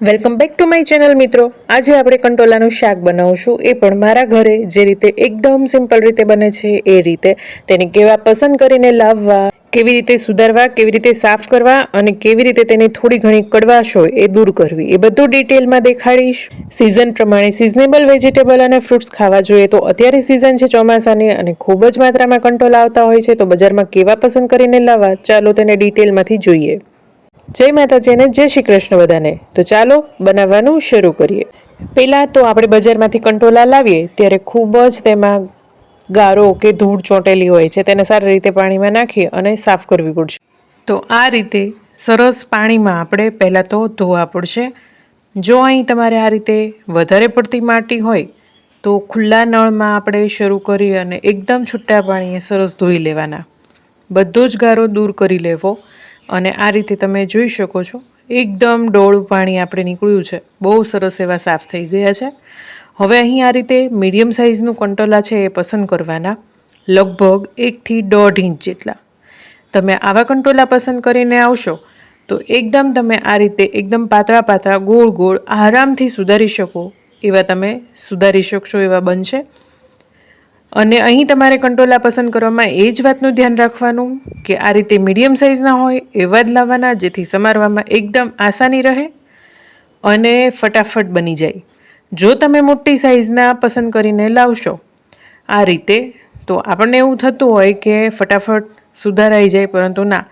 Welcome back to my channel મિત્રો। આજે આપણે કંટોલાનું શાક બનાવશું, એ પણ મારા ઘરે જે રીતે એકદમ સિમ્પલ રીતે બને છે એ રીતે। તેને કેવા પસંદ કરીને લાવવા, કેવી રીતે સુધારવા, કેવી રીતે સાફ કરવા અને કેવી રીતે તેની થોડી ઘણી કડવાશ હોય એ દૂર કરવી, એ બધું ડિટેલમાં દેખાડીશ। સિઝન પ્રમાણે સિઝનેબલ વેજીટેબલ અને ફ્રૂટ્સ ખાવા જોઈએ તો અત્યારે સિઝન છે ચોમાસાની અને ખૂબ જ માત્રામાં કંટોલા આવતા હોય છે, તો બજારમાં કેવા પસંદ કરીને લાવવા, ચાલો તેને ડિટેલમાંથી જોઈએ। જય માતાજી અને જય શ્રી કૃષ્ણ બધાને। તો ચાલો બનાવવાનું શરૂ કરીએ। પહેલાં તો આપણે બજારમાંથી કંટોલા લાવીએ ત્યારે ખૂબ જ તેમાં ગારો કે ધૂળ ચોંટેલી હોય છે, તેને સારી રીતે પાણીમાં નાખી અને સાફ કરવી પડશે। તો આ રીતે સરસ પાણીમાં આપણે પહેલાં તો ધોવા પડશે। જો અહીં તમારે આ રીતે વધારે પડતી માટી હોય તો ખુલ્લા નળમાં આપણે શરૂ કરી અને એકદમ છૂટા પાણીએ સરસ ધોઈ લેવાના, બધો જ ગારો દૂર કરી લેવો। અને આ રીતે તમે જોઈ શકો છો એકદમ ડોળું પાણી આપણે નીકળ્યું છે, બહુ સરસ એવા સાફ થઈ ગયા છે। હવે અહીં આ રીતે મીડિયમ સાઇઝનું કંટોલા છે એ પસંદ કરવાના, લગભગ 1 થી 1.5 ઇંચ જેટલા। તમે આવા કંટોલા પસંદ કરીને આવશો તો એકદમ તમે આ રીતે એકદમ પાતળા પાતળા ગોળ ગોળ આરામથી સુધારી શકો એવા તમે સુધારી શકશો એવા બનશે। અને અહીં તમારે કંટોલા પસંદ કરવામાં એ જ વાતનું ધ્યાન રાખવાનું કે આ રીતે મીડિયમ સાઇઝના હોય એવા જ લાવવાના, જેથી સમારવામાં એકદમ આસાની રહે અને ફટાફટ બની જાય। જો તમે મોટી સાઇઝના પસંદ કરીને લાવશો આ રીતે તો આપણને એવું થતું હોય કે ફટાફટ સુધારાઈ જાય, પરંતુ ના,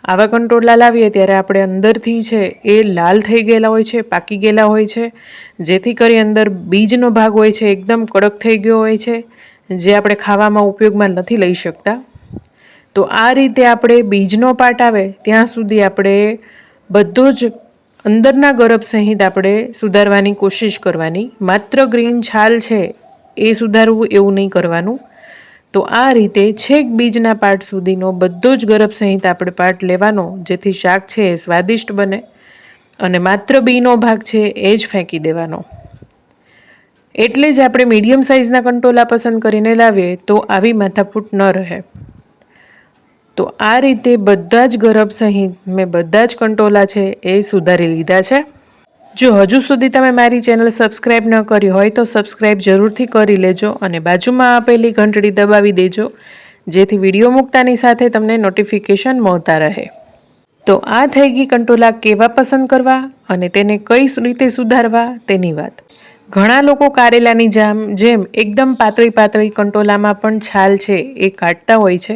આવા કંટોલા લાવીએ ત્યારે આપણે અંદરથી છે એ લાલ થઈ ગયેલા હોય છે, પાકી ગયેલા હોય છે, જેથી કરી અંદર બીજનો ભાગ હોય છે એકદમ કડક થઈ ગયો હોય છે, જે આપણે ખાવામાં ઉપયોગમાં નથી લઈ શકતા। તો આ રીતે આપણે બીજનો પાર્ટ આવે ત્યાં સુધી આપણે બધો જ અંદરના ગરબ સહિત આપણે સુધારવાની કોશિશ કરવાની, માત્ર ગ્રીન છાલ છે એ સુધારવું એવું નહીં કરવાનું। તો આ રીતે છેક બીજના પાર્ટ સુધીનો બધો જ ગરબ સહિત આપણે પાર્ટ લેવાનો, જેથી શાક છે એ સ્વાદિષ્ટ બને અને માત્ર બીનો ભાગ છે એ જ ફેંકી દેવાનો। એટલે જ આપણે મીડિયમ સાઇઝના કંટોલા પસંદ કરીને લાવીએ તો આવી માથાકૂટ ન રહે। તો આ રીતે બધા જ ગરબ સહિત મેં બધા જ કંટોલા છે એ સુધારી લીધા છે। જો હજુ સુધી તમે મારી ચેનલ સબસ્ક્રાઈબ ન કરી હોય તો સબસ્ક્રાઈબ જરૂરથી કરી લેજો અને બાજુમાં આપેલી ઘંટડી દબાવી દેજો, જેથી વિડીયો મૂકતાની સાથે તમને નોટિફિકેશન મળતા રહે। તો આ થઈ ગઈ કંટોલા કેવા પસંદ કરવા અને તેને કઈ રીતે સુધારવા તેની વાત। ઘણા લોકો કારેલાની જેમ એકદમ પાતળી પાતળી કંટોલામાં પણ છાલ છે એ કાઢતા હોય છે,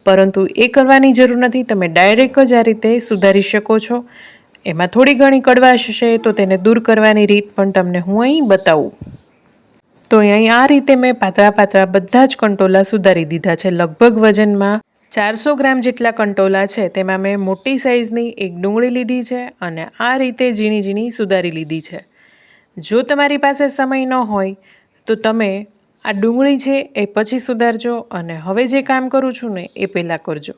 પરંતુ એ કરવાની જરૂર નથી। તમે ડાયરેક્ટ જ આ રીતે સુધારી શકો છો। એમાં થોડી ઘણી કડવાશ છે તો તેને દૂર કરવાની રીત પણ તમને હું અહીં બતાવું। તો અહીં આ રીતે મેં પાતળા પાતળા બધા જ કંટોલા સુધારી દીધા છે। લગભગ વજનમાં 400 ગ્રામ જેટલા કંટોલા છે, તેમાં મેં મોટી સાઇઝની એક ડુંગળી લીધી છે અને આ રીતે ઝીણી ઝીણી સુધારી લીધી છે। જો તમારી પાસે સમય ન હોય તો તમે આ ડુંગળી છે એ પછી સુધારજો અને હવે જે કામ કરું છું ને એ પહેલાં કરજો।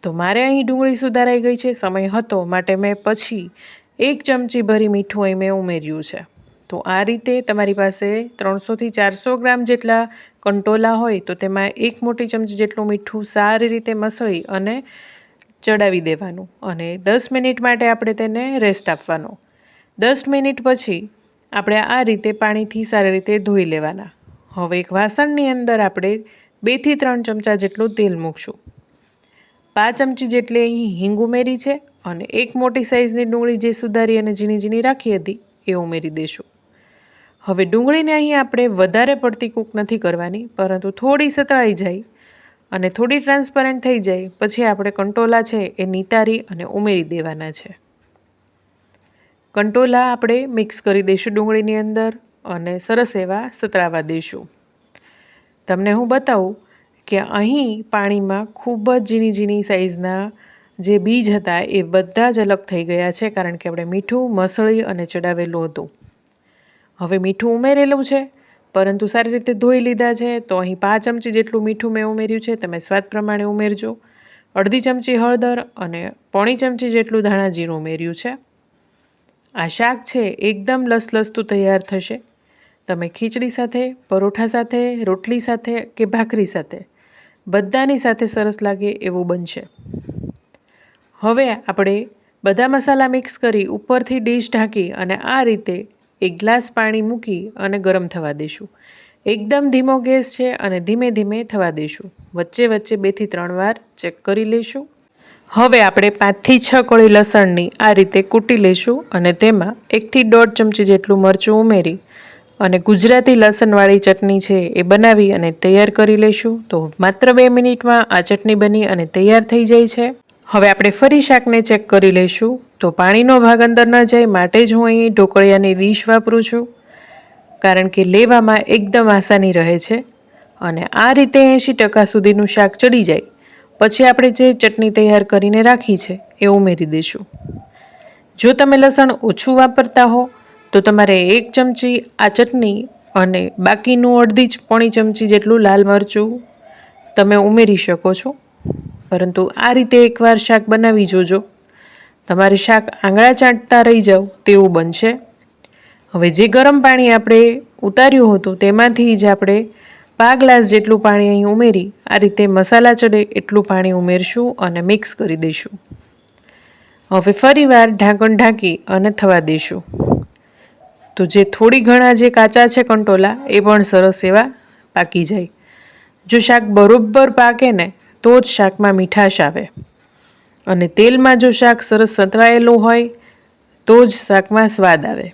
તો મારે અહીં ડુંગળી સુધારાઈ ગઈ છે, સમય હતો માટે મેં પછી 1 ચમચી ભરી મીઠું અહીં મેં ઉમેર્યું છે। તો આ રીતે તમારી પાસે 300 થી 400 ગ્રામ જેટલા કંટોલા હોય તો તેમાં 1 મોટી ચમચી જેટલું મીઠું સારી રીતે મસળી અને ચડાવી દેવાનું અને 10 મિનિટ માટે આપણે તેને રેસ્ટ આપવાનો। 10 મિનિટ પછી આપણે આ રીતે પાણીથી સારી રીતે ધોઈ લેવાના। હવે એક વાસણની અંદર આપણે 2 થી 3 ચમચા જેટલું તેલ મૂકશું, 5 ચમચી જેટલી અહીં હિંગ ઉમેરી છે અને 1 મોટી સાઇઝની ડુંગળી જે સુધારી અને ઝીણી ઝીણી રાખી હતી એ ઉમેરી દઈશું। હવે ડુંગળીને અહીં આપણે વધારે પડતી કૂક નથી કરવાની, પરંતુ થોડી સતળાઈ જાય અને થોડી ટ્રાન્સપરન્ટ થઈ જાય પછી આપણે કંટોલા છે એ નિતારી અને ઉમેરી દેવાના છે। કંટોલા આપણે મિક્સ કરી દઈશું ડુંગળીની અંદર અને સરસ એવા સતળાવા દઈશું। તમને હું બતાવું કે અહીં પાણીમાં ખૂબ જ ઝીણી ઝીણી સાઇઝના જે બીજ હતા એ બધા જ અલગ થઈ ગયા છે, કારણ કે આપણે મીઠું મસળી અને ચડાવેલું હતું। હવે મીઠું ઉમેરેલું છે પરંતુ સારી રીતે ધોઈ લીધા છે, તો અહીં 5 ચમચી જેટલું મીઠું મેં ઉમેર્યું છે, તમે સ્વાદ પ્રમાણે ઉમેરજો। અડધી ચમચી હળદર અને પોણી ચમચી જેટલું ધાણા જીરું ઉમેર્યું છે। આ શાક છે એકદમ લસલસતું તૈયાર થશે। તમે ખીચડી સાથે, પરોઠા સાથે, રોટલી સાથે કે ભાખરી સાથે બધાની સાથે સરસ લાગે એવું બનશે। હવે આપણે બધા મસાલા મિક્સ કરી ઉપરથી ડીશ ઢાંકી અને આ રીતે એક ગ્લાસ પાણી મૂકી અને ગરમ થવા દઈશું. એકદમ ધીમો ગેસ છે અને ધીમે ધીમે થવા દઈશું. વચ્ચે વચ્ચે 2 થી 3 વાર ચેક કરી લઈશું. હવે આપણે 5 થી 6 કળી લસણની આ રીતે કૂટી લઈશું અને તેમાં 1 થી 1.5 ચમચી જેટલું મરચું ઉમેરી અને ગુજરાતી લસણવાળી ચટણી છે એ બનાવી અને તૈયાર કરી લઈશું. તો માત્ર 2 મિનિટમાં આ ચટણી બની અને તૈયાર થઈ જાય છે. હવે આપણે ફરી શાકને ચેક કરી લઈશું. તો પાણીનો ભાગ અંદર ન જાય માટે જ હું અહીં ઢોકળિયાની ડીશ વાપરું છું, કારણ કે લેવામાં એકદમ આસાની રહે છે. અને આ રીતે 80% સુધીનું શાક ચડી જાય પછી આપણે જે ચટણી તૈયાર કરીને રાખી છે એ ઉમેરી દઈશું. જો તમે લસણ ઓછું વાપરતા હો તો તમારે 1 ચમચી આ ચટણી અને બાકીનું અડધી પોણી ચમચી જેટલું લાલ મરચું તમે ઉમેરી શકો છો. પરંતુ આ રીતે એકવાર શાક બનાવી જોજો, તમારે શાક આંગળા ચાટતા રહી જાવ તેવું બનશે. હવે જે ગરમ પાણી આપણે ઉતાર્યું હતું તેમાંથી જ આપણે 5 ગ્લાસ જેટલું પાણી અહીં ઉમેરી આ રીતે મસાલા ચડે એટલું પાણી ઉમેરશું અને મિક્સ કરી દઈશું. હવે ફરીવાર ઢાંકણ ઢાંકી અને થવા દઈશું. તો જે થોડી ઘણા જે કાચા છે કંટોલા એ પણ સરસ એવા પાકી જાય. જો શાક બરોબર પાકે ને તો જ શાકમાં મીઠાશ આવે અને તેલમાં જો શાક સરસ સતવાયેલું હોય તો જ શાકમાં સ્વાદ આવે.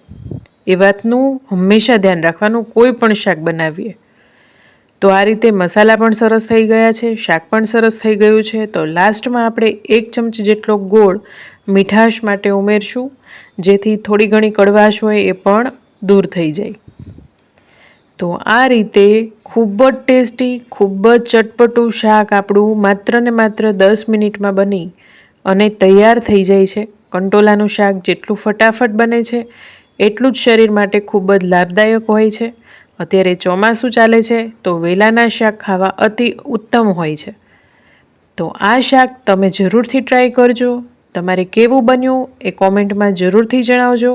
એ વાતનું હંમેશા ધ્યાન રાખવાનું કોઈ પણ શાક બનાવીએ. તો આ રીતે મસાલા પણ સરસ થઈ ગયા છે, શાક પણ સરસ થઈ ગયું છે. તો લાસ્ટમાં આપણે 1 ચમચી જેટલો ગોળ મીઠાશ માટે ઉમેરશું, જેથી થોડી ઘણી કડવાશ હોય એ પણ દૂર થઈ જાય. તો આ રીતે ખૂબ જ ટેસ્ટી, ખૂબ જ ચટપટું શાક આપણું માત્ર ને માત્ર 10 મિનિટમાં બની અને તૈયાર થઈ જાય છે. કંટોલાનું શાક જેટલું ફટાફટ બને છે એટલું જ શરીર માટે ખૂબ જ લાભદાયક હોય છે. અત્યારે ચોમાસું ચાલે છે તો વેલાના શાક ખાવા અતિ ઉત્તમ હોય છે. તો આ શાક તમે જરૂરથી ટ્રાય કરજો. તમારે કેવું બન્યું એ કોમેન્ટમાં જરૂરથી જણાવજો.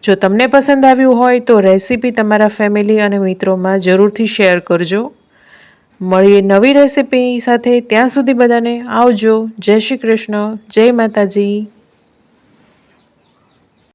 જો તમને પસંદ આવ્યું હોય તો રેસીપી તમારા ફેમિલી અને મિત્રોમાં જરૂરથી શેર કરજો. મળીએ નવી રેસીપી સાથે. ત્યાં સુધી બધાને આવજો. જય શ્રી કૃષ્ણ, જય માતાજી.